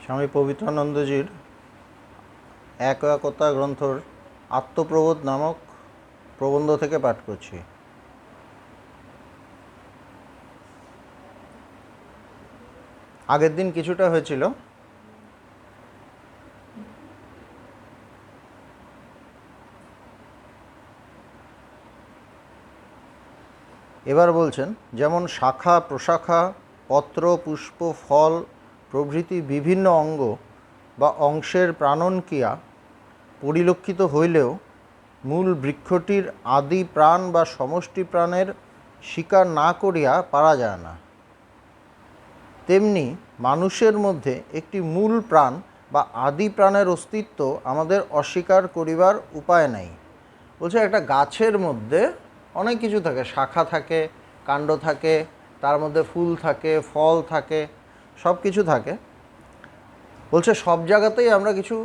স্বামী পবিত্রানন্দজির একতা গ্রন্থর আত্মপ্রবোধ নামক প্রবন্ধ থেকে পাঠ করছি। আগের দিন কিছুটা হয়েছিল, এবার বলছেন যেমন শাখা প্রশাখা পত্র পুষ্প ফল প্রভৃতি বিভিন্ন অঙ্গ বা অংশের প্রাণনক্রিয়া পরিলক্ষিত হইলেও মূল বৃক্ষটির আদি প্রাণ বা সমষ্টি প্রাণের স্বীকার না করিয়া পারা যায় না, তেমনি মানুষের মধ্যে একটি মূল প্রাণ বা আদি প্রাণের অস্তিত্ব আমাদের অস্বীকার করিবার উপায় নাই। বলছে একটা গাছের মধ্যে অনেক কিছু থাকে, শাখা থাকে, কাণ্ড থাকে, তার মধ্যে ফুল থাকে, ফল থাকে, সব কিছু থাকে। বলছে সব জায়গাতেই আমরা কিছু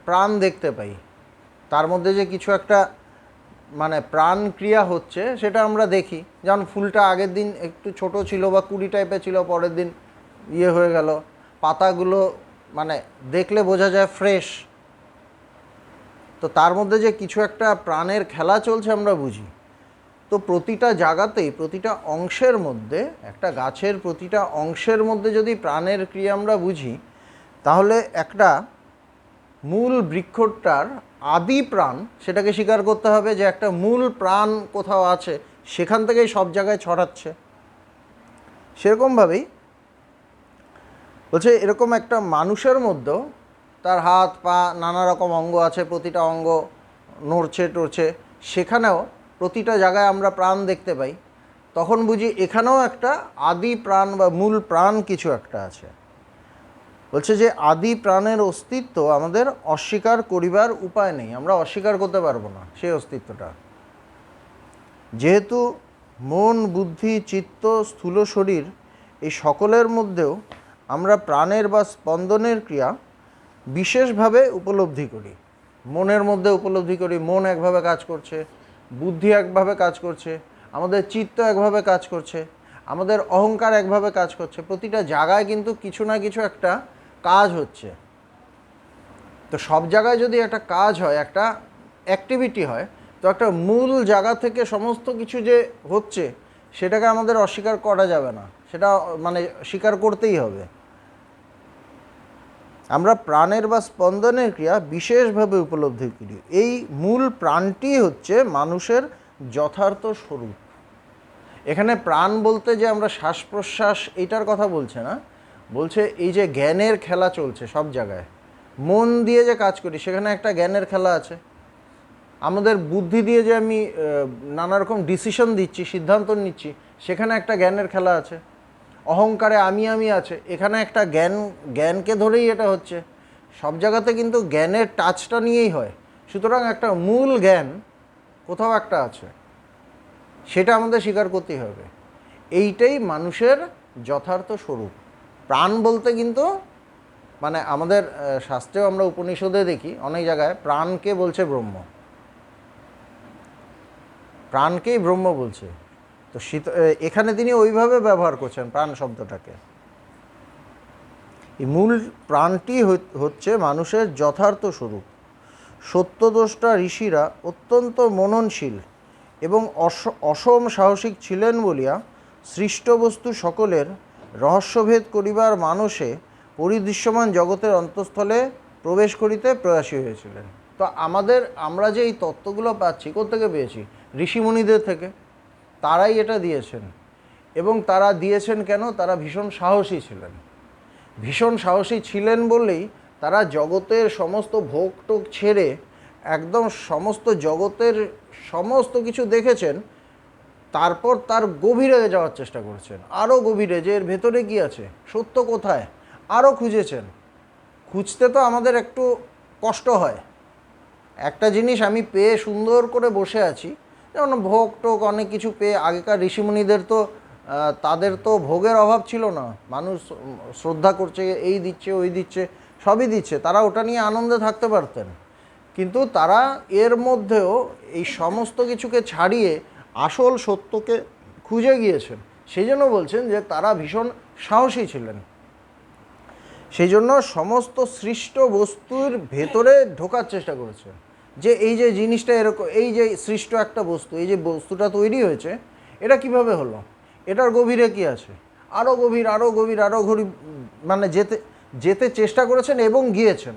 প্রাণ দেখতে পাই, তার মধ্যে যে কিছু একটা প্রাণ ক্রিয়া হচ্ছে সেটা আমরা দেখি। যেমন ফুলটা আগের দিন একটু ছোট ছিল বা কুড়ি টাইপের ছিল, পরের দিন হয়ে গেল। পাতাগুলো দেখলে বোঝা যায় ফ্রেশ, তো তার মধ্যে যে কিছু একটা প্রাণের খেলা চলছে আমরা বুঝি। তো প্রতিটা জায়গাতেই প্রতিটা অংশের মধ্যে, একটা গাছের প্রতিটা অংশের মধ্যে যদি প্রাণের ক্রিয়া আমরা বুঝি, তাহলে একটা মূল বৃক্ষটার আদি প্রাণ সেটাকে স্বীকার করতে হবে যে একটা মূল প্রাণ কোথাও আছে, সেখান থেকেই সব জায়গায় ছড়াচ্ছে। সেরকমভাবেই বলছে এরকম একটা মানুষের মধ্যেও তার হাত পা নানা রকম অঙ্গ আছে, প্রতিটা অঙ্গ নড়ছে টড়ছে, সেখানেও প্রতিটা জায়গায় আমরা প্রাণ দেখতে পাই। তখন বুঝি এখানেও একটা আদি প্রাণ বা মূল প্রাণ কিছু একটা আছে। বলছে যে আদি প্রাণের অস্তিত্ব আমাদের অস্বীকার করিবার উপায় নেই, আমরা অস্বীকার করতে পারবো না সেই অস্তিত্বটা। যেহেতু মন বুদ্ধি চিত্ত স্থূল শরীর এই সকলের মধ্যেও আমরা প্রাণের বা স্পন্দনের ক্রিয়া বিশেষভাবে উপলব্ধি করি। মনের মধ্যে উপলব্ধি করি, মন একভাবে কাজ করছে, বুদ্ধি একভাবে কাজ করছে, আমাদের চিত্ত একভাবে কাজ করছে, আমাদের অহংকার একভাবে কাজ করছে। প্রতিটা জায়গায় কিন্তু কিছু না কিছু একটা কাজ হচ্ছে। তো সব জায়গায় যদি একটা কাজ হয়, একটা অ্যাক্টিভিটি হয়, তো একটা মূল জায়গা থেকে সমস্ত কিছু যে হচ্ছে সেটাকে আমাদের অস্বীকার করা যাবে না, সেটা স্বীকার করতেই হবে। আমরা প্রাণের বা স্পন্দনের ক্রিয়া বিশেষভাবে উপলব্ধি করি। এই মূল প্রাণটি হচ্ছে মানুষের যথার্থ স্বরূপ। এখানে প্রাণ বলতে যে আমরা শ্বাস প্রশ্বাস এইটার কথা বলছে না, বলছে এই যে জ্ঞানের খেলা চলছে সব জায়গায়, মন দিয়ে যে কাজ করি সেখানে একটা জ্ঞানের খেলা আছে। আমাদের বুদ্ধি দিয়ে যে আমি নানা রকম ডিসিশন দিচ্ছি, সিদ্ধান্ত নিচ্ছি, সেখানে একটা জ্ঞানের খেলা আছে। অহংকারে আমি আছে, এখানে একটা জ্ঞানকে ধরেই এটা হচ্ছে। সব জায়গাতে কিন্তু জ্ঞানের টাচটা নিয়েই হয়। সুতরাং একটা মূল জ্ঞান কোথাও একটা আছে, সেটা আমাদের স্বীকার করতেই হবে। এইটাই মানুষের যথার্থ স্বরূপ। প্রাণ বলতে কিন্তু আমাদের শাস্ত্রেও আমরা উপনিষদে দেখি অনেক জায়গায় প্রাণকে বলছে ব্রহ্ম, প্রাণকেই ব্রহ্ম বলছে। তো এখানে তিনি ওইভাবে ব্যবহার করছেন প্রাণ শব্দটাকে। এই মূল প্রাণটি হচ্ছে মানুষের যথার্থ স্বরূপ। সত্যদ্রষ্টা ঋষিরা অত্যন্ত মননশীল এবং অসম সাহসিক ছিলেন বলিয়া সৃষ্ট বস্তু সকলের রহস্যভেদ করিবার মানসে পরিদৃশ্যমান জগতের অন্তঃস্থলে প্রবেশ করিতে প্রয়াসী হয়েছিলেন। তো আমরা যে এই তত্ত্বগুলো পাচ্ছি, কোত্থেকে পেয়েছি? ঋষিমুনিদের থেকে। তারাই এটা দিয়েছেন। এবং তারা দিয়েছেন কেন? তারা ভীষণ সাহসী ছিলেন। ভীষণ সাহসী ছিলেন বলেই তারা জগতের সমস্ত ভোগ টোগ ছেড়ে একদম সমস্ত জগতের সমস্ত কিছু দেখেছেন, তারপর তার গভীরে যাওয়ার চেষ্টা করেছেন, আরও গভীরে, যে এর ভেতরে কী আছে, সত্য কোথায়, আরও খুঁজেছেন। খুঁজতে তো আমাদের একটু কষ্ট হয়। একটা জিনিস আমি পেয়ে সুন্দর করে বসে আছি, যেমন ভোগ টোগ অনেক কিছু পেয়ে, আগেকার ঋষিমুনিদের তো তাদের তো ভোগের অভাব ছিল না। মানুষ শ্রদ্ধা করছে, এই দিচ্ছে ওই দিচ্ছে, সবই দিচ্ছে, তারা ওটা নিয়ে আনন্দে থাকতে পারতেন। কিন্তু তারা এর মধ্যেও এই সমস্ত কিছুকে ছাড়িয়ে আসল সত্যকে খুঁজে গিয়েছেন। সেই জন্য বলছেন যে তারা ভীষণ সাহসী ছিলেন। সেই জন্য সমস্ত সৃষ্ট বস্তুর ভেতরে ঢোকার চেষ্টা করেছে, যে এই যে জিনিসটা এরকম, এই যে সৃষ্ট একটা বস্তু, এই যে বস্তুটা তৈরি হয়েছে, এটা কিভাবে হলো, এটার গভীরে কি আছে, আরও গভীর আরও গভীর আরও গভীর, মানে যেতে যেতে চেষ্টা করেছেন এবং গিয়েছেন।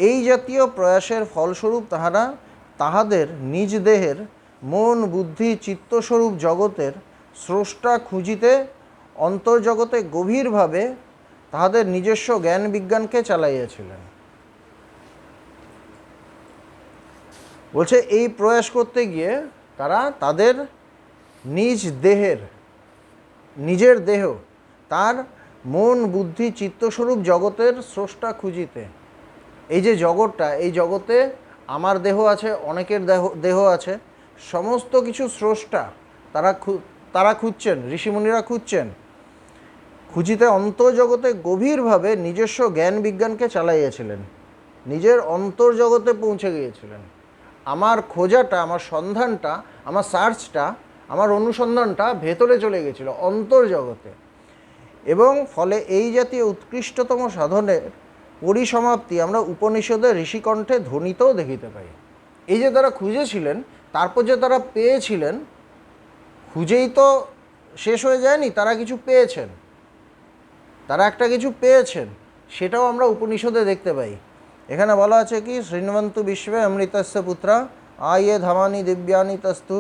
এই জাতীয় প্রয়াসের ফলস্বরূপ তাহারা তাহাদের নিজ দেহের মন বুদ্ধি চিত্তস্বরূপ জগতের স্রষ্টা খুঁজিতে অন্তর্জগতে গভীরভাবে তাহাদের নিজস্ব জ্ঞান বিজ্ঞানকে চালাইয়াছিলেন। বলছে এই প্রয়াস করতে গিয়ে তারা তাদের নিজ দেহের, নিজের দেহ, তার মন বুদ্ধি চিত্তস্বরূপ জগতের স্রষ্টা খুঁজিতে, এই যে জগৎটা, এই জগতে আমার দেহ আছে, অনেকের দেহ আছে, সমস্ত কিছু স্রষ্টা তারা খুঁজছেন, ঋষিমুনিরা খুঁজছেন, খুঁজিতে অন্তর্জগতে গভীরভাবে নিজস্ব জ্ঞান বিজ্ঞানকে চালাইয়াছিলেন, নিজের অন্তর্জগতে পৌঁছে গিয়েছিলেন। আমার খোঁজাটা, আমার সন্ধানটা, আমার সার্চটা, আমার অনুসন্ধানটা ভেতরে চলে গেছিল, অন্তর্জগতে। এবং ফলে এই জাতীয় উৎকৃষ্টতম সাধনের পরিসমাপ্তি আমরা উপনিষদের ঋষিকণ্ঠে ধ্বনিতেও দেখিতে পাই। এই যে তারা খুঁজেছিলেন, তারপর যে তারা পেয়েছিলেন, খুঁজেই তো শেষ হয়ে যায়নি, তারা কিছু পেয়েছেন, তারা একটা কিছু পেয়েছেন, সেটাও আমরা উপনিষদে দেখতে পাই। এখানে বলা আছে কি, শৃণ্বন্তু বিশ্বে অমৃতস্য পুত্রা আয়ে ধামানি দিব্যানি তস্তু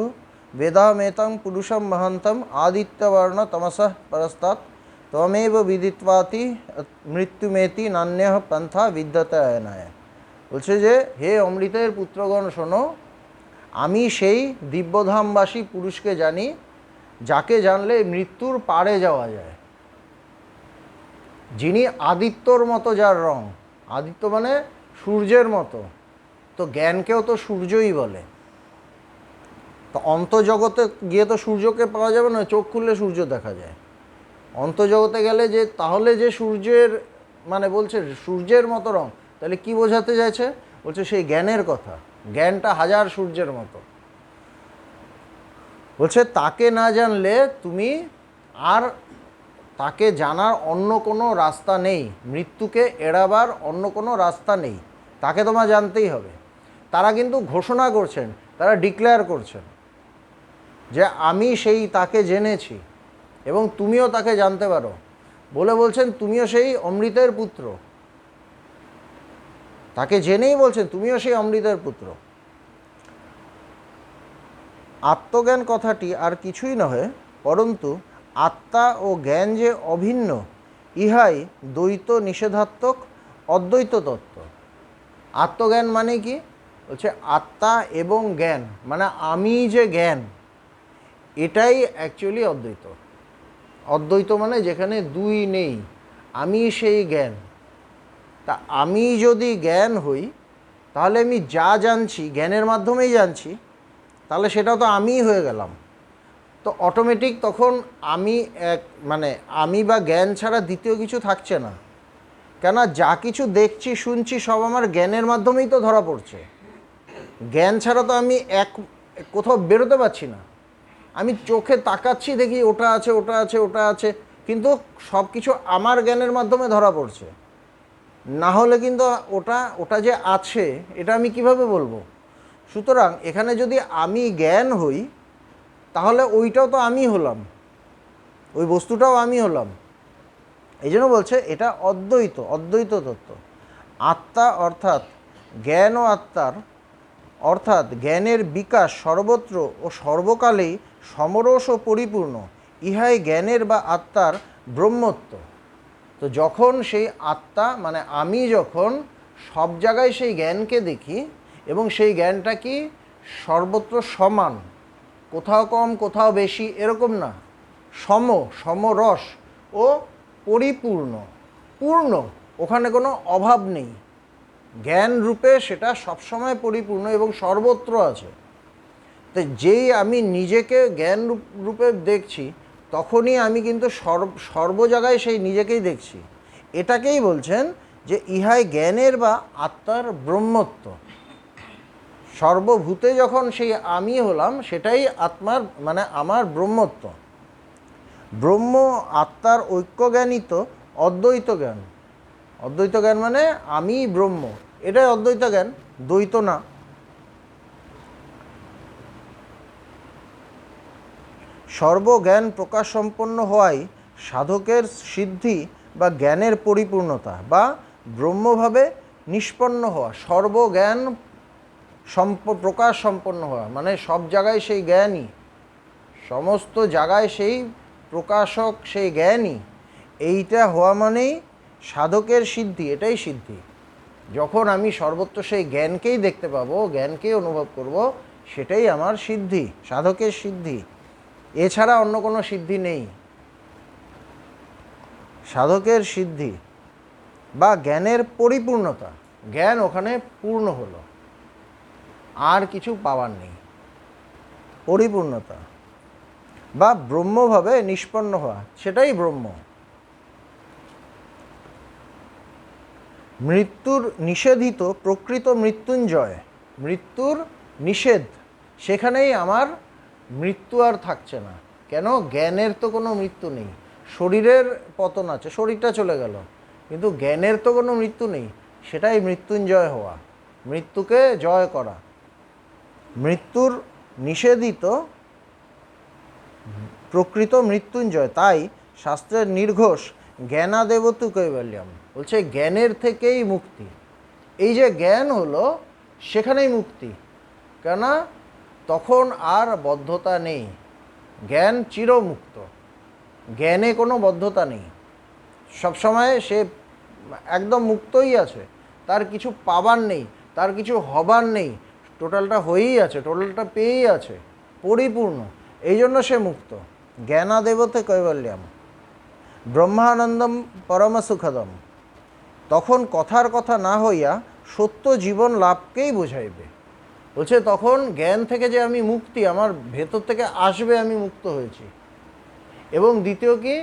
বেদামেতং পুরুষম মহান্তম আদিত্যবর্ণ তমসঃ পরস্তাৎ ত্বমেব বিদিত্বাতি মৃত্যুমেতি নান্যঃ পন্থা বিদ্যতে অয়নায়। বলছে যে হে অমৃতের পুত্রগণ শোনো, আমি সেই দিব্যধামবাসী পুরুষকে জানি, যাকে জানলে মৃত্যুর পারে যাওয়া যায়, যিনি আদিত্যর মতো, যার রং আদিত্য মানে সূর্যের মতো, তো জ্ঞানকেও তো সূর্যই বলে। তো অন্তর্জগতে গিয়ে তো সূর্যকে পাওয়া যাবে না, চোখ খুললে সূর্য দেখা যায়। অন্তর্জগতে গেলে যে তাহলে যে সূর্যের, মানে বলছে সূর্যের মতো রং, তাহলে কি বোঝাতে চাইছে, বলছে সেই জ্ঞানের কথা, জ্ঞানটা হাজার সূর্যের মতো। বলছে তাকে না জানলে তুমি আর, তাকে জানার অন্য কোনো রাস্তা নেই, মৃত্যুকে এড়াবার অন্য কোনো রাস্তা নেই, তাকে তোমার জানতেই হবে। তারা কিন্তু ঘোষণা করছেন, তারা ডিক্লেয়ার করছেন যে আমি সেই তাকে জেনেছি এবং তুমিও তাকে জানতে পারো, বলে বলছেন তুমিও সেই অমৃতের পুত্র, তাকে জেনেই বলছেন তুমিও সেই অমৃতের পুত্র। আত্মজ্ঞান কথাটি আর কিছুই নহে, পরন্তু আত্মা ও জ্ঞান যে অভিন্ন, ইহাই দ্বৈত নিষেধাত্মক অদ্বৈত তত্ত্ব। আত্মজ্ঞান মানে কি, বলছে আত্মা এবং জ্ঞান, মানে আমি যে জ্ঞান, এটাই অ্যাকচুয়ালি অদ্বৈত। অদ্বৈত মানে যেখানে দুই নেই, আমি সেই জ্ঞান। তা আমি যদি জ্ঞান হই, তাহলে আমি যা জানছি জ্ঞানের মাধ্যমেই জানছি, তাহলে সেটা তো আমিই হয়ে গেলাম। তো অটোমেটিক তখন আমি এক, মানে আমি বা জ্ঞান ছাড়া দ্বিতীয় কিছু থাকছে না। কেন, যা কিছু দেখছি শুনছি সব আমার জ্ঞানের মাধ্যমেই তো ধরা পড়ছে, জ্ঞান ছাড়া তো আমি কোথাও বেরোতে পারছি না। আমি চোখে তাকাচ্ছি, দেখি ওটা আছে ওটা আছে ওটা আছে, কিন্তু সব কিছু আমার জ্ঞানের মাধ্যমে ধরা পড়ছে, না হলে কিন্তু ওটা যে আছে এটা আমি কিভাবে বলবো। সুতরাং এখানে যদি আমি জ্ঞান হই, তাহলে ওইটাও তো আমি হলাম, ওই বস্তুটাও আমি হলাম। এই জন্য বলছে এটা অদ্বৈত তত্ত্ব। আত্মা অর্থাৎ জ্ঞান ও আত্মার, অর্থাৎ জ্ঞানের বিকাশ সর্বত্র ও সর্বকালেই সমরস ও পরিপূর্ণ, ইহাই জ্ঞানের বা আত্মার ব্রহ্মত্ব। তো যখন সেই আত্মা মানে আমি যখন সব জায়গায় সেই জ্ঞানকে দেখি, এবং সেই জ্ঞানটা কি সর্বত্র সমান, কোথাও কম কোথাও বেশি এরকম না, সমরস ও পরিপূর্ণ, পূর্ণ, ওখানে কোনো অভাব নেই, জ্ঞান রূপে সেটা সবসময় পরিপূর্ণ এবং সর্বত্র আছে। তো যেই আমি নিজেকে জ্ঞান রূপে দেখছি, তখনই আমি কিন্তু সর্ব জায়গায় সেই নিজেকেই দেখছি। এটাকেই বলছেন যে ইহাই জ্ঞানের বা আত্মার ব্রহ্মত্ব। সর্বভূতে যখন সেই আমি হলাম, সেটাই আত্মার মানে আমার ব্রহ্মত্ব। ব্রহ্ম আত্মার ঐক্যজ্ঞানিত অদ্বৈত জ্ঞান। অদ্বৈত জ্ঞান মানে আমি ব্রহ্ম, এটাই অদ্বৈত জ্ঞান, দ্বৈত না। সর্বজ্ঞান প্রকাশ সম্পন্ন হওয়াই সাধকের সিদ্ধি বা জ্ঞানের পরিপূর্ণতা বা ব্রহ্মভাবে নিষ্পন্ন হওয়া। সর্বজ্ঞান প্রকাশ সম্পন্ন হওয়া মানে সব জায়গায় সেই জ্ঞানই, সমস্ত জায়গায় সেই প্রকাশক, সেই জ্ঞানই, এইটা হওয়া মানেই সাধকের সিদ্ধি, এটাই সিদ্ধি। যখন আমি সর্বত্র সেই জ্ঞানকেই দেখতে পাবো, জ্ঞানকেই অনুভব করব, সেটাই আমার সিদ্ধি, সাধকের সিদ্ধি। এছাড়া অন্য কোনো সিদ্ধি নেই। সাধকের সিদ্ধি বা জ্ঞানের পরিপূর্ণতা, জ্ঞান ওখানে পূর্ণ হলো, আর কিছু পাওয়ার নেই। পরিপূর্ণতা বা ব্রহ্মভাবে নিষ্পন্ন হওয়া, সেটাই ব্রহ্ম। মৃত্যুর নিষেধিত প্রকৃত মৃত্যুঞ্জয়, মৃত্যুর নিষেধ, সেখানেই আমার মৃত্যু আর থাকছে না। কেন? জ্ঞানের তো কোনো মৃত্যু নেই। শরীরের পতন আছে, শরীরটা চলে গেল, কিন্তু জ্ঞানের তো কোনো মৃত্যু নেই। সেটাই মৃত্যুঞ্জয় হওয়া, মৃত্যুকে জয় করা। মৃত্যুর নিষেধিত প্রকৃত মৃত্যুঞ্জয়, তাই শাস্ত্রের নির্ঘোষ জ্ঞানাদেবতু কৈবল্যম, বলছে জ্ঞানের থেকেই মুক্তি। এই যে জ্ঞান হলো, সেখানেই মুক্তি। কেননা তখন আর বদ্ধতা নেই, জ্ঞান চিরমুক্ত, জ্ঞানে কোনো বদ্ধতা নেই, সবসময় সে একদম মুক্তই আছে, তার কিছু পাবার নেই, তার কিছু হবার নেই, টোটালটা হয়েই আছে, টোটালটা পেয়েই আছে, পরিপূর্ণ। এই জন্য সে মুক্ত। জ্ঞানাদেবতে কৈবল্যম ব্রহ্মানন্দম পরম সুখদম, তখন কথার কথা না হইয়া সত্য জীবন লাভকেই বোঝাইবে। বলছে তখন জ্ঞান থেকে যে আমি মুক্তি, আমার ভেতর থেকে আসবে আমি মুক্ত হয়েছি। এবং দ্বিতীয় কি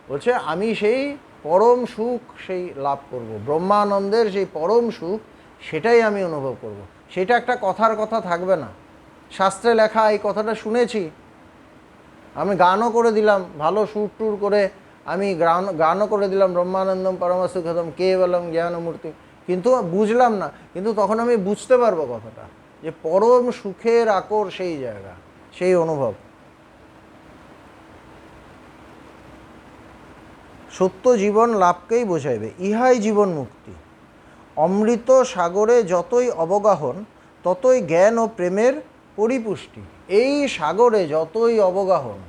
বলছে, আমি সেই পরম সুখ সেই লাভ করব, ব্রহ্মানন্দের সেই পরম সুখ, সেটাই আমি অনুভব করব। সেটা একটা কথার কথা থাকবে না। শাস্ত্রে লেখা এই কথাটা শুনেছি, আমি গানও করে দিলাম, ভালো সুর টুর করে আমি গানও করে দিলাম, ব্রহ্মানন্দম পরম সুখদম কেবলম জ্ঞানমূর্তি, কিন্তু বুঝলাম না। কিন্তু তখন আমি বুঝতে পারবো কথাটা, যে পরম সুখের আকর সেই জায়গা, সেই অনুভব। সত্য জীবন লাভকেই বোঝাইবে, ইহাই জীবন মুক্তি। অমৃত সাগরে যতই অবগাহন, ততই জ্ঞান ও প্রেমের পরিপুষ্টি। এই সাগরে যতই অবগাহন,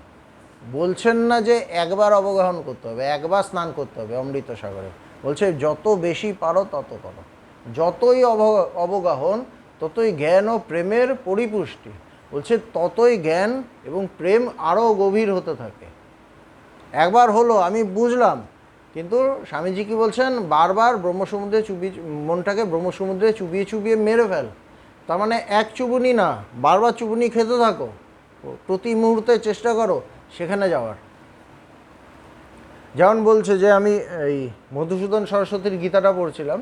বলছেন না যে একবার অবগাহন করতে হবে, একবার স্নান করতে হবে অমৃত সাগরে, বলছে যত বেশি পারো তত করো। যতই অবগাহন, ততই জ্ঞান ও প্রেমের পরিপুষ্টি। বলছে ততই জ্ঞান এবং প্রেম আরও গভীর হতে থাকে। একবার হলো, আমি বুঝলাম, কিন্তু স্বামীজি কি বলছেন, বারবার ব্রহ্মসমুদ্রে মনটাকে ব্রহ্মসমুদ্রে চুবিয়ে চুবিয়ে মেরে ফেল। তার মানে এক চুবুনি না, বারবার চুবুনি খেতে থাকো, প্রতি মুহূর্তে চেষ্টা করো সেখানে যাওয়ার। যেমন বলছে যে, আমি এই মধুসূদন সরস্বতীর গীতাটা পড়ছিলাম,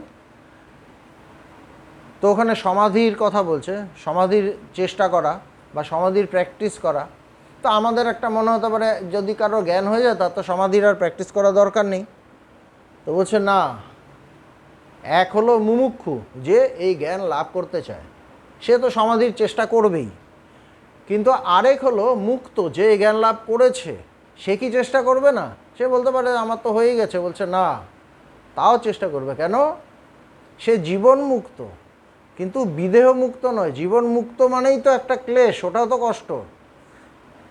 তো ওখানে সমাধির কথা বলছে, সমাধির চেষ্টা করা বা সমাধির প্র্যাকটিস করা। তো আমাদের একটা মনে হতে পারে, যদি কারো জ্ঞান হয়ে যায় তার তো সমাধির আর প্র্যাকটিস করা দরকার নেই। তো বলছে না, এক হলো মুমুক্ষু, যে এই জ্ঞান লাভ করতে চায়, সে তো সমাধির চেষ্টা করবেই। কিন্তু আরেক হলো মুক্ত, যে জ্ঞান লাভ করেছে, সে কি চেষ্টা করবে না? সে বলতে পারে আমার তো হয়েই গেছে। বলছে না, তাও চেষ্টা করবে। কেন? সে জীবন মুক্ত, কিন্তু বিদেহ মুক্ত নয়। জীবন মুক্ত মানেই তো একটা ক্লেশ, ওটাও তো কষ্ট।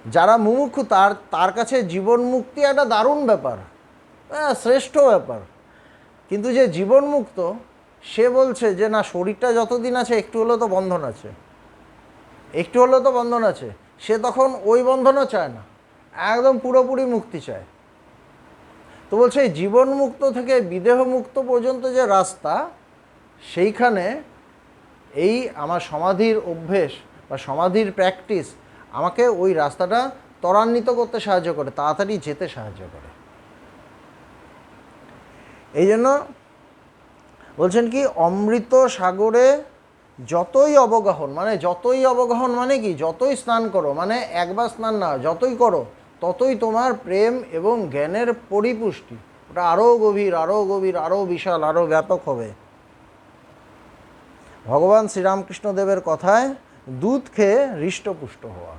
যারা মুমুক্ষু তার কাছে জীবন মুক্তি একটা দারুণ ব্যাপার, শ্রেষ্ঠ ব্যাপার। কিন্তু যে জীবন মুক্ত, সে বলছে যে না, শরীরটা যতদিন আছে একটু হলেও তো বন্ধন আছে, একটু হলেও তো বন্ধন আছে। সে তখন ওই বন্ধনও চায় না, একদম পুরোপুরি মুক্তি চায়। তো বলছে এই জীবন মুক্ত থেকে বিদেহ মুক্ত পর্যন্ত যে রাস্তা, সেইখানে এই আমার সমাধির অভ্যেস বা সমাধির প্র্যাকটিস আমাকে ওই রাস্তাটা ত্বরান্বিত করতে সাহায্য করে, তাড়াতাড়ি যেতে সাহায্য করে। এই জন্য বলছেন কি, অমৃত সাগরে যতই অবগাহন, মানে যতই অবগাহন মানে কি, যতই স্নান করো, মানে একবার স্নান না, যতই করো ততই তোমার প্রেম এবং জ্ঞানের পরিপুষ্টি, ওটা আরও গভীর, আরও গভীর, আরও বিশাল, আরও ব্যাপক হবে। ভগবান শ্রীরামকৃষ্ণদেবের কথায় দুধ খেয়ে হৃষ্টপুষ্ট হওয়া,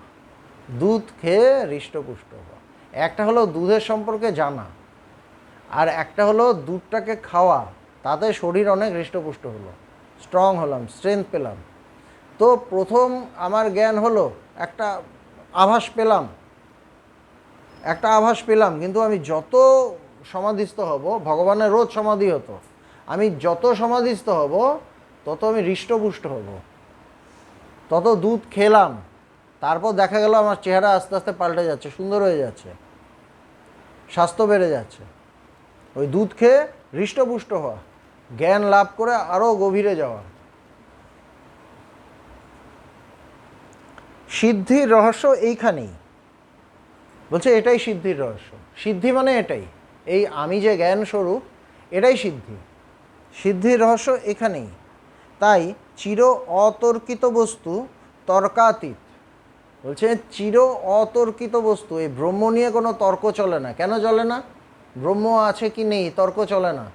দুধ খেয়ে হৃষ্টপুষ্ট হওয়া। একটা হলো দুধের সম্পর্কে জানা, আর একটা হলো দুধটাকে খাওয়া, তাতে শরীর অনেক হৃষ্টপুষ্ট হলো, স্ট্রং হলাম, স্ট্রেংথ পেলাম। তো প্রথম আমার জ্ঞান হলো একটা আভাস পেলাম, কিন্তু আমি যত সমাধিস্থ হব, ভগবানের রোজ সমাধি হতো, আমি যত সমাধিস্থ হব তত আমি হৃষ্টপুষ্ট হব, তত দুধ খেলাম। তারপর দেখা গেল আমার চেহারা আস্তে আস্তে পাল্টে যাচ্ছে, সুন্দর হয়ে যাচ্ছে, স্বাস্থ্য বেড়ে যাচ্ছে। ওই দুধ খেয়ে হৃষ্টপুষ্ট হওয়া, জ্ঞান লাভ করে আরও গভীরে যাওয়া। সিদ্ধির রহস্য এইখানেই, বলছে এটাই সিদ্ধির রহস্য। সিদ্ধি মানে এটাই, এই আমি যে জ্ঞান স্বরূপ, এটাই সিদ্ধি। সিদ্ধির রহস্য এখানেই। তাই চির অতর্কিত বস্তু তর্কাতীত। বলছে চির অতর্কিত বস্তু, এই ব্রহ্ম নিয়ে কোনো তর্ক চলে না। কেন চলে না? ব্রহ্ম আছে কি নেই তর্ক চলে না।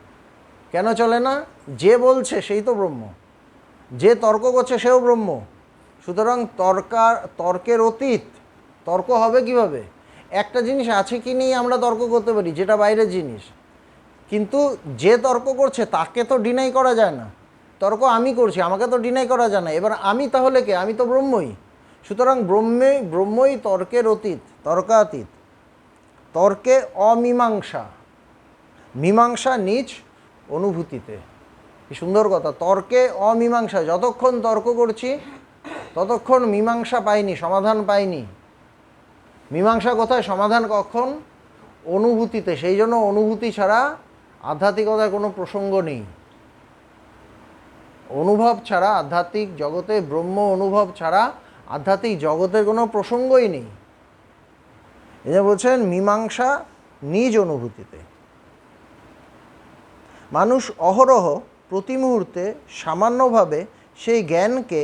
কেন চলে না? যে বলছে সেই তো ব্রহ্ম, যে তর্ক করছে সেও ব্রহ্ম। সুতরাং তর্কের অতীত। তর্ক হবে কিভাবে? একটা জিনিস আছে কি নেই আমরা তর্ক করতে পারি, যেটা বাইরের জিনিস, কিন্তু যে তর্ক করছে তাকে তো ডিনাই করা যায় না। তর্ক আমি করছি, আমাকে তো ডিনাই করা যায় না। এবার আমি তাহলে কে? আমি তো ব্রহ্মই। সুতরাং ব্রহ্মই তর্কের অতীত, তর্কাতীত। তর্কে অমীমাংসা, মীমাংসা নিজ অনুভূতিতে। কি সুন্দর কথা! তর্কে অমীমাংসা। যতক্ষণ তর্ক করছি ততক্ষণ মীমাংসা পাইনি, সমাধান পাইনি। মীমাংসা কোথায়? সমাধান কখন? অনুভূতিতে। সেই জন্য অনুভূতি ছাড়া আধ্যাত্মিকতার কোনো প্রসঙ্গ নেই। অনুভব ছাড়া আধ্যাত্মিক জগতে, ব্রহ্ম অনুভব ছাড়া আধ্যাত্মিক জগতের কোনো প্রসঙ্গই নেই। এই যে বলছেন মীমাংসা নিজ অনুভূতিতে। মানুষ অহরহ প্রতি মুহূর্তে সামান্যভাবে সেই জ্ঞানকে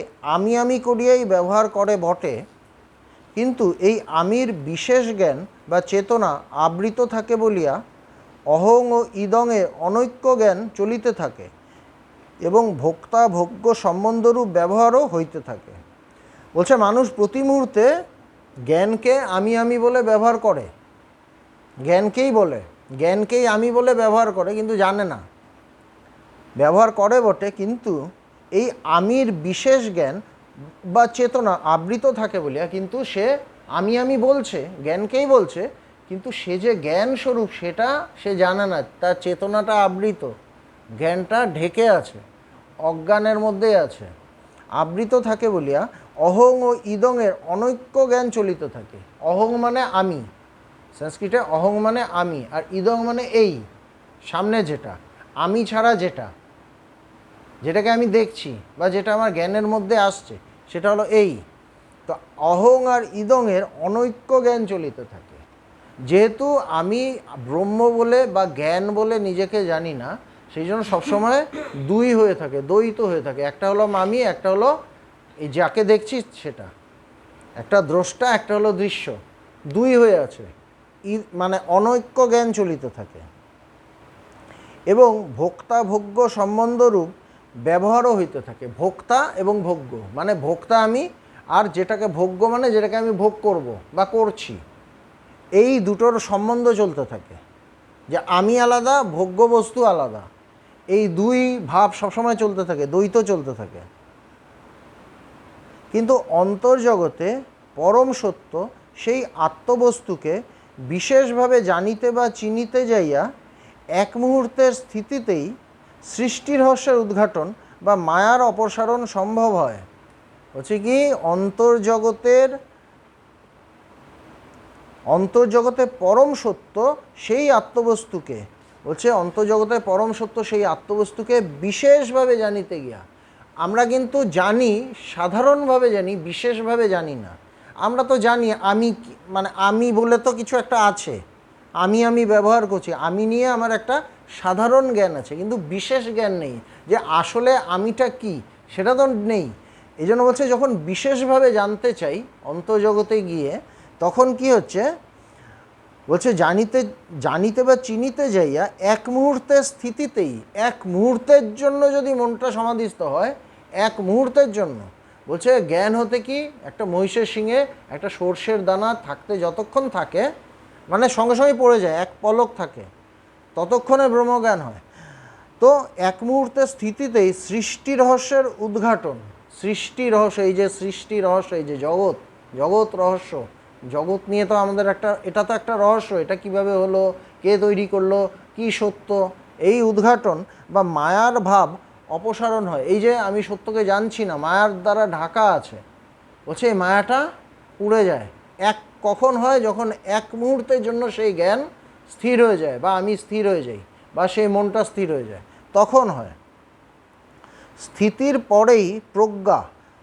আমি করিয়াই ব্যবহার করে বটে, কিন্তু এই আমির বিশেষ জ্ঞান বা চেতনা আবৃত থাকে বলিয়া অহং ও ইদংয়ের অনৈক্য জ্ঞান চলিতে থাকে এবং ভোক্তা ভোগ্য সম্বন্ধরূপ ব্যবহারও হইতে থাকে। বলছে মানুষ প্রতি মুহূর্তে জ্ঞানকে আমি বলে ব্যবহার করে, জ্ঞানকেই আমি বলে ব্যবহার করে, কিন্তু জানে না। ব্যবহার করে বটে, কিন্তু এই আমির বিশেষ জ্ঞান বা চেতনা আবৃত থাকে বলিয়া, কিন্তু সে আমি বলছে, জ্ঞানকেই বলছে, কিন্তু সে যে জ্ঞান স্বরূপ সেটা সে জানে না। তার চেতনাটা আবৃত, জ্ঞানটা ঢেকে আছে, অজ্ঞানের মধ্যেই আছে। আবৃত থাকে বলিয়া অহং ও ইদংয়ের অনৈক্য জ্ঞান চলিত থাকে। অহং মানে আমি, সংস্কৃতে অহং মানে আমি, আর ইদং মানে এই সামনে যেটা, আমি ছাড়া যেটাকে আমি দেখছি বা যেটা আমার জ্ঞানের মধ্যে আসছে, সেটা হলো এই। তো অহং আর ইদংয়ের অনৈক্য জ্ঞান চলিত থাকে। যেহেতু আমি ব্রহ্ম বলে বা জ্ঞান বলে নিজেকে জানি না, সেই জন্য সবসময় দুই হয়ে থাকে, দ্বৈত হয়ে থাকে। একটা হলো আমি, একটা হলো এই যাকে দেখছি সেটা। একটা দ্রষ্টা, একটা হলো দৃশ্য, দুই হয়ে আছে। মানে অনৈক্য জ্ঞান চলিত থাকে এবং ভোক্তা ভোগ্য সম্বন্ধরূপ ব্যবহারও হইতে থাকে। ভোক্তা এবং ভোগ্য মানে ভোক্তা আমি, আর যেটাকে ভোগ্য মানে যেটাকে আমি ভোগ করব বা করছি, এই দুটোর সম্বন্ধ চলতে থাকে। যে আমি আলাদা, ভোগ্য বস্তু আলাদা, এই দুই ভাব সবসময় চলতে থাকে, দ্বৈত চলতে থাকে। কিন্তু অন্তর্জগতে পরম সত্য সেই আত্মবস্তুকে বিশেষভাবে জানিতে বা চিনিতে যাইয়া এক মুহূর্তের স্থিতিতেই সৃষ্টি রহস্যের উদ্ঘাটন বা মায়ার অপসারণ সম্ভব হয়। হচ্ছে কি, অন্তর্জগতে পরম সত্য সেই আত্মবস্তুকে, বলছে অন্তর্জগতে পরম সত্য সেই আত্মবস্তুকে বিশেষভাবে জানিতে গিয়া। আমরা কিন্তু জানি, সাধারণভাবে জানি, বিশেষভাবে জানি না। আমরা তো জানি আমি মানে আমি বলে তো কিছু একটা আছে, আমি ব্যবহার করছি, আমি নিয়ে আমার একটা সাধারণ জ্ঞান আছে, কিন্তু বিশেষ জ্ঞান নেই যে আসলে আমিটা কি, সেটা তো নেই। এই জন্য বলছে যখন বিশেষভাবে জানতে চাই অন্তর্জগতে গিয়ে, তখন কি হচ্ছে, বলছে জানিতে জানিতে বা চিনিতে যাইয়া এক মুহূর্তের স্থিতিতেই, এক মুহূর্তের জন্য যদি মনটা সমাধিস্থ হয়, এক মুহূর্তের জন্য, বলছে জ্ঞান হতে কি একটা মহিষের শিঙে একটা সর্ষের দানা থাকতে যতক্ষণ থাকে, মানে সঙ্গে সঙ্গে পড়ে যায়, এক পলক থাকে, ততক্ষণে ব্রহ্মজ্ঞান হয়। তো এক মুহূর্তের স্থিতিতেই সৃষ্টি রহস্যের উদ্ঘাটন, সৃষ্টি রহস্য, এই যে সৃষ্টি রহস্য, এই যে জগৎ, জগৎ রহস্য, জগৎ নিয়ে তো আমাদের একটা, এটা তো একটা রহস্য, এটা কিভাবে হলো, কে তৈরি করলো, কি সত্য, এই উদ্ঘাটন বা মায়ার ভাব অপসারণ হয়। এই যে আমি সত্যকে জানছি না, মায়ার দ্বারা ঢাকা আছে, বলছে এই মায়াটা উড়ে যায়। এক কখন হয়? যখন এক মুহূর্তের জন্য সেই জ্ঞান স্থির হয়ে যায়, বা আমি স্থির হয়ে যাই, বা সেই মনটা স্থির হয়ে যায়, তখন হয়। স্থিতির পরেই প্রজ্ঞা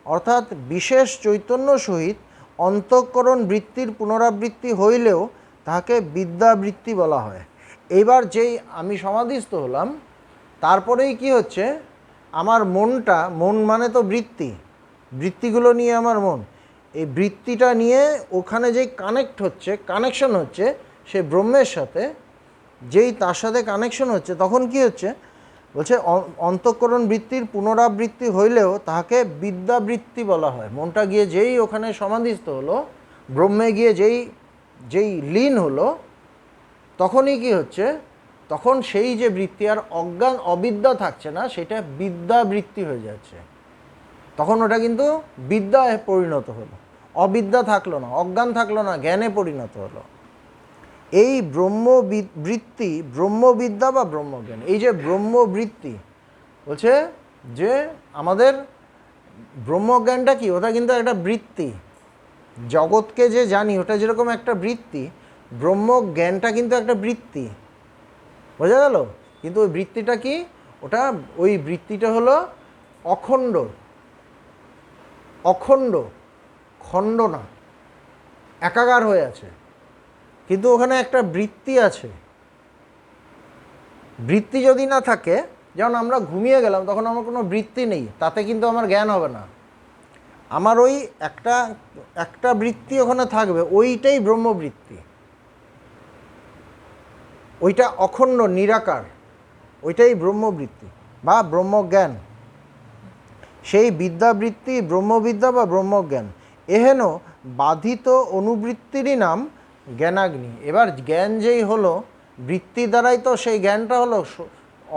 অর্থাৎ বিশেষ চৈতন্য সহিত অন্তঃকরণ বৃত্তির পুনরাবৃত্তি হইলেও তাহাকে বিদ্যাবৃত্তি বলা হয়। এইবার যেই আমি সমাধিস্থ হলাম, তারপরেই কি হচ্ছে, আমার মনটা, মন মানে তো বৃত্তি, বৃত্তিগুলো নিয়ে আমার মন, এই বৃত্তিটা নিয়ে ওখানে যেই কানেক্ট হচ্ছে, কানেকশন হচ্ছে সে ব্রহ্মের সাথে, যেই তার সাথে কানেকশন হচ্ছে, তখন কি হচ্ছে, বলছে অন্তঃকরণ বৃত্তির পুনরাবৃত্তি হইলেও তাহাকে বিদ্যাবৃত্তি বলা হয়। মনটা গিয়ে যেই ওখানে সমাধিস্থ হলো, ব্রহ্মে গিয়ে যেই যেই লীন হলো, তখনই কি হচ্ছে, তখন সেই যে বৃত্তি আর অজ্ঞান অবিদ্যা থাকছে না, সেটা বিদ্যাবৃত্তি হয়ে যাচ্ছে। তখন ওটা কিন্তু বিদ্যায় পরিণত হলো, অবিদ্যা থাকলো না, অজ্ঞান থাকলো না, জ্ঞানে পরিণত হলো। এই ব্রহ্মবৃত্তি, ব্রহ্মবিদ্যা বা ব্রহ্মজ্ঞান, এই যে ব্রহ্মবৃত্তি, বলছে যে আমাদের ব্রহ্মজ্ঞানটা কি, ওটা কিন্তু একটা বৃত্তি। জগৎকে যে জানি ওটা যেরকম একটা বৃত্তি, ব্রহ্মজ্ঞানটা কিন্তু একটা বৃত্তি, বোঝা গেল? কিন্তু ওই বৃত্তিটা কি, ওটা, ওই বৃত্তিটা হলো অখণ্ড, অখণ্ড, খণ্ড না, একাকার হয়ে আছে, কিন্তু ওখানে একটা বৃত্তি আছে। বৃত্তি যদি না থাকে, যেমন আমরা ঘুমিয়ে গেলাম, তখন আমার কোনো বৃত্তি নেই, তাতে কিন্তু আমার জ্ঞান হবে না। আমার ওই একটা একটা বৃত্তি ওখানে থাকবে, ওইটাই ব্রহ্মবৃত্তি, ওইটা অখণ্ড নিরাকার, ওইটাই ব্রহ্মবৃত্তি বা ব্রহ্মজ্ঞান। সেই বিদ্যাবৃত্তি ব্রহ্মবিদ্যা বা ব্রহ্মজ্ঞান। এহেন বাধিত অনুবৃত্তিরই নাম জ্ঞানাগ্নি। এবার জ্ঞান যেই হলো, বৃত্তির দ্বারাই তো সেই জ্ঞানটা হলো,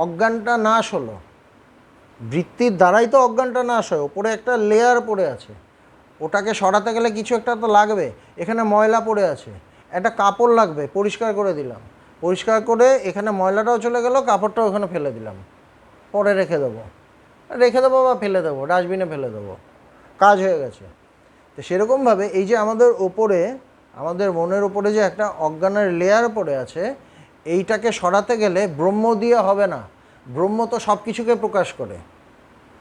অজ্ঞানটা নাশ হলো, বৃত্তির দ্বারাই তো অজ্ঞানটা নাশ হয়। ওপরে একটা লেয়ার পড়ে আছে, ওটাকে সরাতে গেলে কিছু একটা তো লাগবে। এখানে ময়লা পড়ে আছে, একটা কাপড় লাগবে, পরিষ্কার করে দিলাম, পরিষ্কার করে এখানে ময়লাটাও চলে গেল, কাপড়টাও ওখানে ফেলে দিলাম, পরে রেখে দেবো বা ফেলে দেবো, ডাস্টবিনে ফেলে দেবো, কাজ হয়ে গেছে। তো সেরকমভাবে এই যে আমাদের ওপরে, আমাদের মনের ওপরে যে একটা অজ্ঞানের লেয়ার পড়ে আছে, এইটাকে সরাতে গেলে ব্রহ্ম দিয়ে হবে না। ব্রহ্ম তো সব কিছুকে প্রকাশ করে,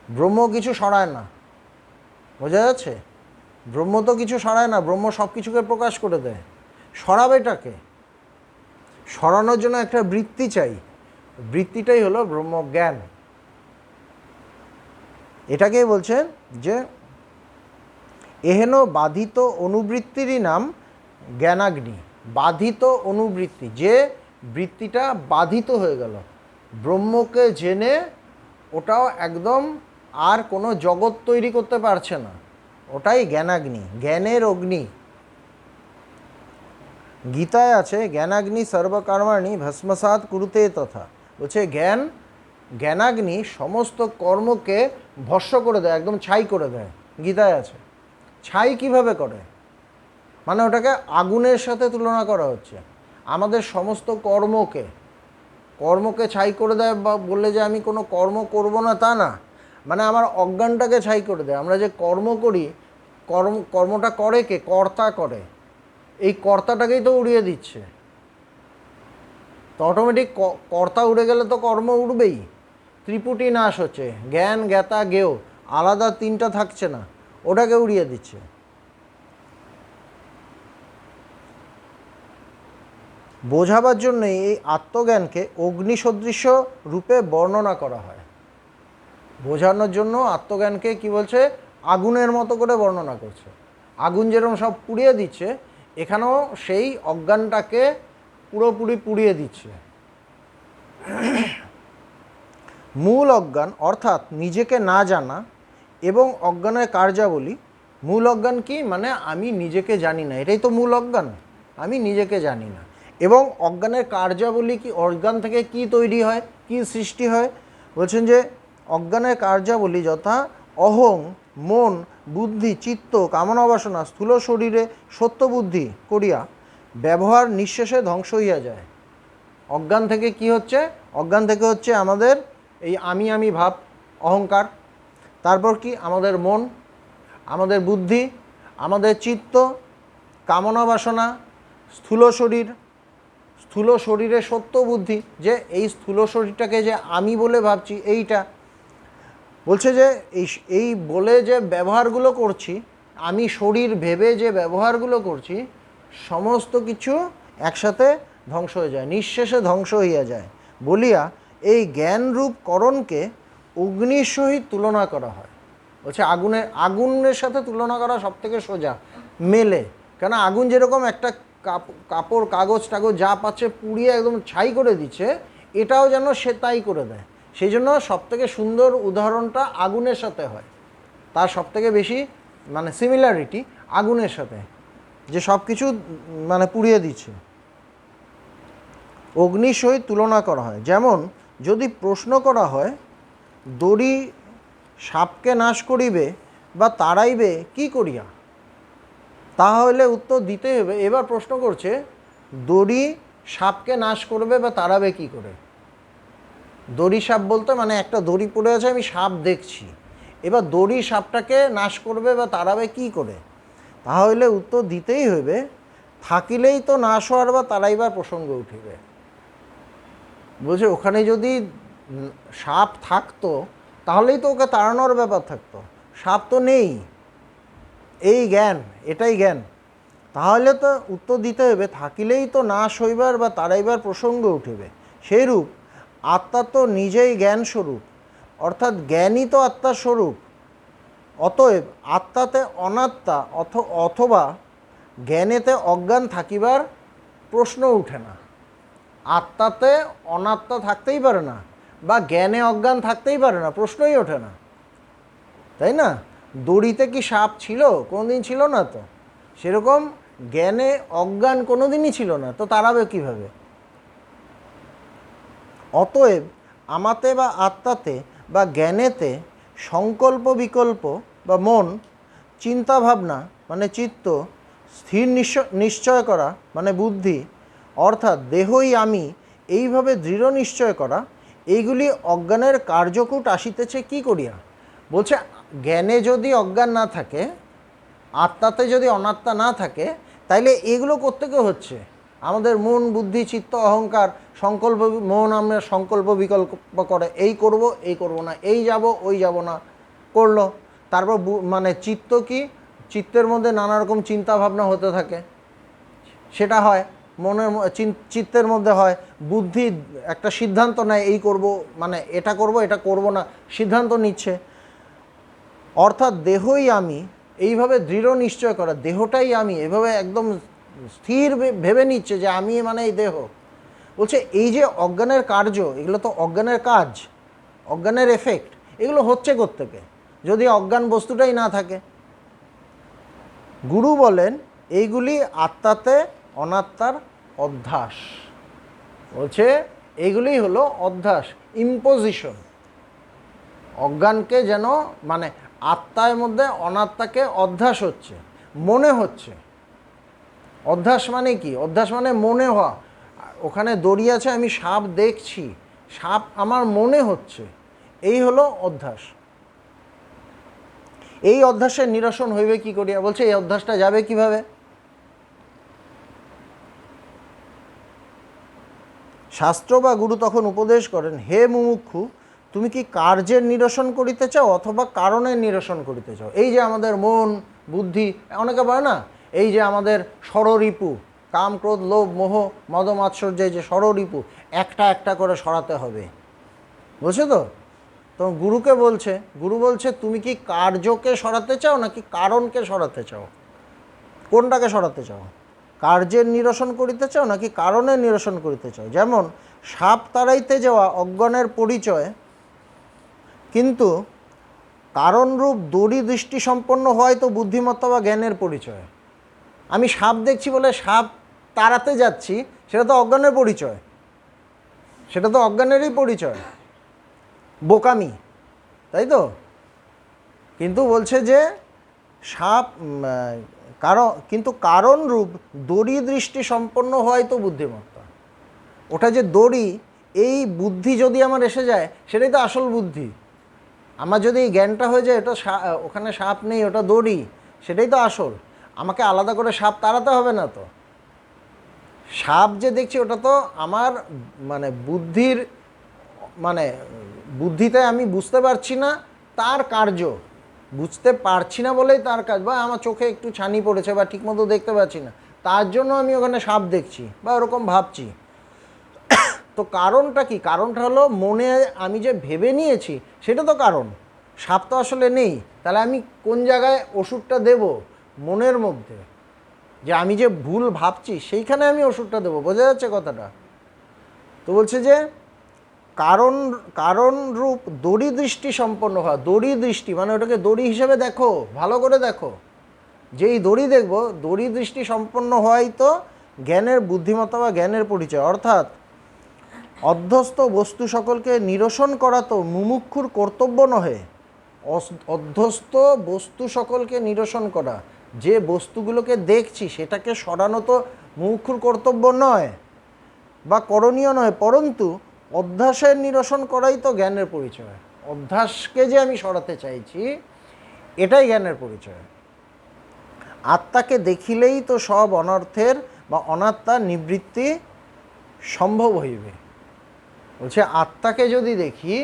ব্রহ্ম কিছু সরায় না, বোঝা যাচ্ছে? ব্রহ্ম তো কিছু সরায় না, ব্রহ্ম সব কিছুকে প্রকাশ করে দেয়। সরাবেটাকে, সরানোর জন্য একটা বৃত্তি চাই, বৃত্তিটাই হলো ব্রহ্মজ্ঞান। এটাকেই বলছেন যে এহেন বাধিত অনুবৃত্তিরই নাম জ্ঞানাগ্নি। বাধিত অনুবৃত্তি, যে বৃত্তিটা বাধিত হয়ে গেল, ব্রহ্মকে জেনে ওটাও একদম আর কোনো জগৎ তৈরি করতে পারছে না, ওটাই জ্ঞানাগ্নি, জ্ঞানের অগ্নি। গীতায় আছে জ্ঞানাগ্নি সর্বকর্মাণি ভস্মসাৎ কুরুতে তথা। বলছে জ্ঞানাগ্নি সমস্ত কর্মকে ভস্ম করে দেয়, একদম ছাই করে দেয়, গীতায় আছে। ছাই কিভাবে করে, মানে ওটাকে আগুনের সাথে তুলনা করা হচ্ছে। আমাদের সমস্ত কর্মকে ছাই করে দেয়, বা বললে যে আমি কোনো কর্ম করব না তা না, মানে আমার অজ্ঞানটাকে ছাই করে দেয়। আমরা যে কর্ম করি, কর্মটা করে কে? কর্তা করে। এই কর্তাটাকেই তো উড়িয়ে দিচ্ছে। তো অটোমেটিক কর্তা উড়ে গেলে তো কর্ম উড়বেই। ত্রিপুটি নাশ হচ্ছে, জ্ঞান জ্ঞাতা জ্ঞেয় আলাদা তিনটা থাকছে না, ওটাকে উড়িয়ে দিচ্ছে। বোঝাবার জন্য এই আত্মজ্ঞানকে অগ্নিসদৃশ রূপে বর্ণনা করা হয়। বোঝানোর জন্য আত্মজ্ঞানকে কি বলছে? আগুনের মতো করে বর্ণনা করছে। আগুন যেরকম সব পুড়িয়ে দিচ্ছে, এখানেও সেই অজ্ঞানটাকে পুরোপুরি পুড়িয়ে দিচ্ছে। মূল অজ্ঞান অর্থাৎ নিজেকে না জানা এবং অজ্ঞানের কার্যাবলী। মূল অজ্ঞান কি? মানে আমি নিজেকে জানি না, এটাই তো মূল অজ্ঞান, আমি নিজেকে জানি না। এবং অজ্ঞানের কার্যাবলী কি? অজ্ঞান থেকে কি তৈরি হয়, কি সৃষ্টি হয়? বলছেন যে অজ্ঞানের কার্যাবলী যথা অহং, মন, বুদ্ধি, চিত্ত, কামনা বাসনা স্থূল শরীরে সত্য বুদ্ধি করিয়া ব্যবহার নিঃশেষে ধ্বংস হইয়া যায়। অজ্ঞান থেকে কি হচ্ছে? অজ্ঞান থেকে হচ্ছে আমাদের এই আমি ভাব, অহংকার। তারপর কি? আমাদের মন, আমাদের বুদ্ধি, আমাদের চিত্ত, কামনা বাসনা, স্থূল শরীর, স্থূল শরীরে সত্য বুদ্ধি, যে এই স্থূল শরীরটাকে যে আমি বলে ভাবছি এইটা। বলছে যে এই বলে যে ব্যবহারগুলো করছি, আমি শরীর ভেবে যে ব্যবহারগুলো করছি, সমস্ত কিছু একসাথে ধ্বংস হয়ে যায়, নিঃশেষে ধ্বংস হইয়া যায় বলিয়া এই জ্ঞানরূপ করণকে অগ্নির সহিত তুলনা করা হয়। বলছে আগুনের সাথে তুলনা করা সব থেকে সোজা, মেলে। কেন? আগুন যেরকম একটা কাপড়, কাগজ টাগজ যা পাচ্ছে পুড়িয়ে একদম ছাই করে দিচ্ছে, এটাও যেন সে তাই করে দেয়। সেই জন্য সবথেকে সুন্দর উদাহরণটা আগুনের সাথে হয়, তার সবথেকে বেশি মানে সিমিলারিটি আগুনের সাথে, যে সব কিছু মানে পুড়িয়ে দিচ্ছে। অগ্নির সহিত তুলনা করা হয়। যেমন যদি প্রশ্ন করা হয় দড়ি সাপকে নাশ করিবে বা তাড়াইবে কি করিয়া, তাহলে উত্তর দিতে হবে। এবার প্রশ্ন করছে দড়ি সাপকে নাশ করবে বা তাড়াবে কি করে। দড়ি সাপ বলতে মানে একটা দড়ি পড়ে আছে, আমি সাপ দেখছি, এবার দড়ি সাপটাকে নাশ করবে বা তাড়াবে কি করে, তাহলে উত্তর দিতেই হবে থাকিলেই তো নাশ হওয়ার বা তাড়াইবার প্রসঙ্গ উঠিবে। বলছে ওখানে যদি সাপ থাকতো তাহলেই তো ওকে তাড়ানোর ব্যাপার থাকতো, সাপ তো নেই, এই জ্ঞান, এটাই জ্ঞান। তাহলে তো উত্তর দিতে হবে থাকিলেই তো নাশ হইবার বা তাড়াইবার প্রসঙ্গ উঠিবে। সেইরূপ আত্মা তো নিজেই জ্ঞান স্বরূপ, অর্থাৎ জ্ঞানই তো আত্মার স্বরূপ। অতএব আত্মাতে অনাত্মা অথবা জ্ঞানেতে অজ্ঞান থাকিবার প্রশ্ন উঠে না। আত্মাতে অনাত্মা থাকতেই পারে না, বা জ্ঞানে অজ্ঞান থাকতেই পারে না, প্রশ্নই ওঠে না, তাই না? দড়িতে কি সাপ ছিল? কোনোদিন ছিল না তো। সেরকম জ্ঞানে অজ্ঞান কোনোদিনই ছিল না, তো তাড়াবে কীভাবে? অতএব আমাতে বা আত্মাতে বা জ্ঞানেতে সংকল্প বিকল্প বা মন, চিন্তা ভাবনা মানে চিত্ত, স্থির নিশ্চয় করা মানে বুদ্ধি, অর্থাৎ দেহই আমি, এইভাবে দৃঢ় নিশ্চয় করা, এইগুলি অজ্ঞানের কার্যকূট আসিতেছে কি করিয়া। বলছে জ্ঞানে যদি অজ্ঞান না থাকে, আত্মাতে যদি অনাত্মা না থাকে, তাইলে এগুলো কোত্থেকে হচ্ছে? আমাদের মন, বুদ্ধি, চিত্ত, অহংকার, সংকল্প। মন আমরা সংকল্প বিকল্প করে, এই করব এই করব না, এই যাব ওই যাব না, করলো। তারপর মানে চিত্ত কি? চিত্তের মধ্যে নানা রকম চিন্তা ভাবনা হতে থাকে, সেটা হয় মনের চিত্তের মধ্যে হয়। বুদ্ধি একটা সিদ্ধান্ত নেয়, এই করব মানে এটা করব এটা করব না, সিদ্ধান্ত নিচ্ছে। অর্থাৎ দেহই আমি, এইভাবে দৃঢ় নিশ্চয় করা, দেহটাই আমি, এভাবে একদম স্থির ভেবে নিচ্ছে যে আমি মানে এই দেহ। বলছে এই যে অজ্ঞানের কার্য, এগুলো তো অজ্ঞানের কাজ, অজ্ঞানের এফেক্ট, এগুলো হচ্ছে কোত্থেকে যদি অজ্ঞান বস্তুটাই না থাকে। গুরু বলেন এইগুলি আত্মাতে অনাত্মার অধ্যাস। বলছে এইগুলি হলো অধ্যাস, ইম্পোজিশন। অজ্ঞানকে যেন মানে আত্মার মধ্যে অনাত্মাকে অধ্যাস হচ্ছে, মনে হচ্ছে। অধ্যাস মানে কি? অধ্যাস মানে মনে হওয়া। ওখানে দড়ি আছে, আমি সাপ দেখছি, সাপ আমার মনে হচ্ছে, এই হলো অধ্যাস। এই অধ্যাসের নিরসন হইবে কি করিয়া? বলছে এই অধ্যাসটা যাবে কিভাবে? শাস্ত্র বা গুরু তখন উপদেশ করেন, হে মুমুক্ষু, তুমি কি কার্যের নিরসন করিতে চাও অথবা কারণের নিরসন করিতে চাও? এই যে আমাদের মন, বুদ্ধি, অনেকে বলে না, এই যে আমাদের ষড়রিপু, কাম, ক্রোধ, লোভ, মোহ, মদ, মাৎসর্য, যে ষড়রিপু, একটা একটা করে সরাতে হবে। বুঝছো তো? তো গুরুকে বলছে, গুরু বলছে তুমি কি কার্যকে সরাতে চাও নাকি কারণকে সরাতে চাও? কোনটাকে সরাতে চাও? কার্যের নিরসন করিতে চাও নাকি কারণের নিরসন করিতে চাও? যেমন সাপ তাড়াইতে যাওয়া অজ্ঞানের পরিচয়, কিন্তু কারণরূপ দড়ি দৃষ্টি সম্পন্ন হয় তো বুদ্ধিমত্তা বা জ্ঞানের পরিচয়। আমি সাপ দেখছি বলে সাপ তাড়াতে যাচ্ছি, সেটা তো অজ্ঞানের পরিচয়, সেটা তো অজ্ঞানেরই পরিচয়, বোকামি, তাই তো? কিন্তু বলছে যে সাপ কিন্তু কারণরূপ দড়ি দৃষ্টি সম্পন্ন হয় তো বুদ্ধিমত্তা। ওটা যে দড়ি, এই বুদ্ধি যদি আমার এসে যায় সেটাই তো আসল বুদ্ধি। আমার যদি এই জ্ঞানটা হয়ে যায় ওটা ওখানে সাপ নেই, ওটা দড়ি, সেটাই তো আসল। আমাকে আলাদা করে সাপ তাড়াতে হবে না তো। সাপ যে দেখছি ওটা তো আমার বুদ্ধির বুদ্ধিতে আমি বুঝতে পারছি না তার কার্য, বুঝতে পারছি না বলেই তার কাজ, বা আমার চোখে একটু ছানি পড়েছে বা ঠিকমতো দেখতে পাচ্ছি না, তার জন্য আমি ওখানে সাপ দেখছি বা ওরকম ভাবছি। তো কারণটা কি? কারণটা হলো মনে আমি যে ভেবে নিয়েছি সেটা তো কারণ। সাপ তো আসলে নেই, তাহলে আমি কোন জায়গায় ওষুধটা দেব? মনের মধ্যে যে আমি যে ভুল ভাবছি সেইখানে আমি ওষুধটা দেবো। বোঝা যাচ্ছে কথাটা? তো বলছে যে কারণ রূপ দড়ি দৃষ্টি সম্পন্ন হয়। দড়ি দৃষ্টি মানে ওটাকে দড়ি হিসেবে দেখো, ভালো করে দেখো। যেই দড়ি দেখবো, দড়ি দৃষ্টি সম্পন্ন হয় তো জ্ঞানের বুদ্ধিমত্তা বা জ্ঞানের পরিচয়। অর্থাৎ অধ্যস্ত বস্তু সকলকে নিরসন করা তো মুমুক্ষুর কর্তব্য নহে। অধ্যস্ত বস্তু সকলকে নিরসন করা, যে বস্তুগুলোকে দেখছি সেটাকে সরানো তো মুমুক্ষুর কর্তব্য নয় বা করণীয় নয়, পরন্তু অধ্যাসের নিরসন করাই তো জ্ঞানের পরিচয়। অধ্যাসকে যে আমি সরাতে চাইছি এটাই জ্ঞানের পরিচয়। আত্মাকে দেখিলেই তো সব অনর্থের বা অনাত্মার নিবৃত্তি সম্ভব হইবে। বলছে আত্মাকে যদি দেখি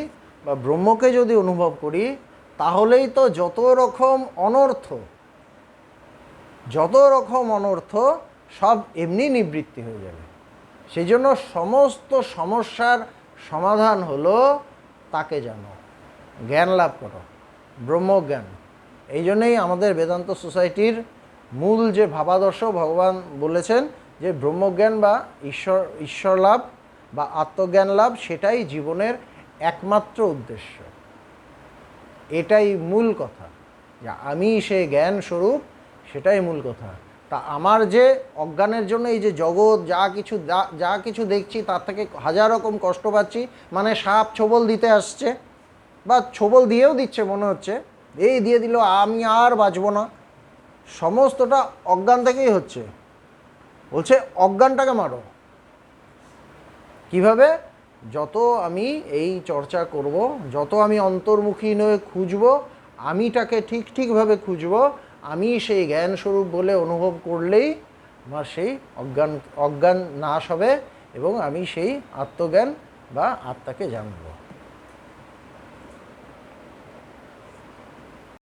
বা ব্রহ্মকে যদি অনুভব করি, তাহলেই তো যত রকম অনর্থ সব এমনি নিবৃত্তি হয়ে যাবে। সেই জন্য সমস্ত সমস্যার সমাধান হলো তাকে জানো, জ্ঞান লাভ করো, ব্রহ্মজ্ঞান। এই জন্যই আমাদের বেদান্ত সোসাইটির মূল যে ভাবাদর্শ ভগবান বলেছেন যে ব্রহ্মজ্ঞান বা ঈশ্বর লাভ বা আত্মজ্ঞান লাভ, সেটাই জীবনের একমাত্র উদ্দেশ্য। এটাই মূল কথা, যে আমি সে জ্ঞান স্বরূপ, সেটাই মূল কথা। তা আমার যে অজ্ঞানের জন্য এই যে জগৎ যা কিছু দেখছি তার থেকে হাজার রকম কষ্ট পাচ্ছি, মানে সাপ ছোবল দিতে আসছে বা ছোবল দিয়েও দিচ্ছে মনে হচ্ছে, এই দিয়ে দিল আমি আর বাঁচব না, সমস্তটা অজ্ঞান থেকেই হচ্ছে। বলছে অজ্ঞানটাকে মারো। কিভাবে? যত আমি এই চর্চা করব, যত আমি অন্তর্মুখী হয়ে খুঁজব, আমিটাকে ঠিকভাবে খুঁজব, আমি সেই জ্ঞান স্বরূপ বলে অনুভব করলেই আমার সেই অজ্ঞান নাশ হবে এবং আমি সেই আত্মজ্ঞান বা আত্মাকে জানব।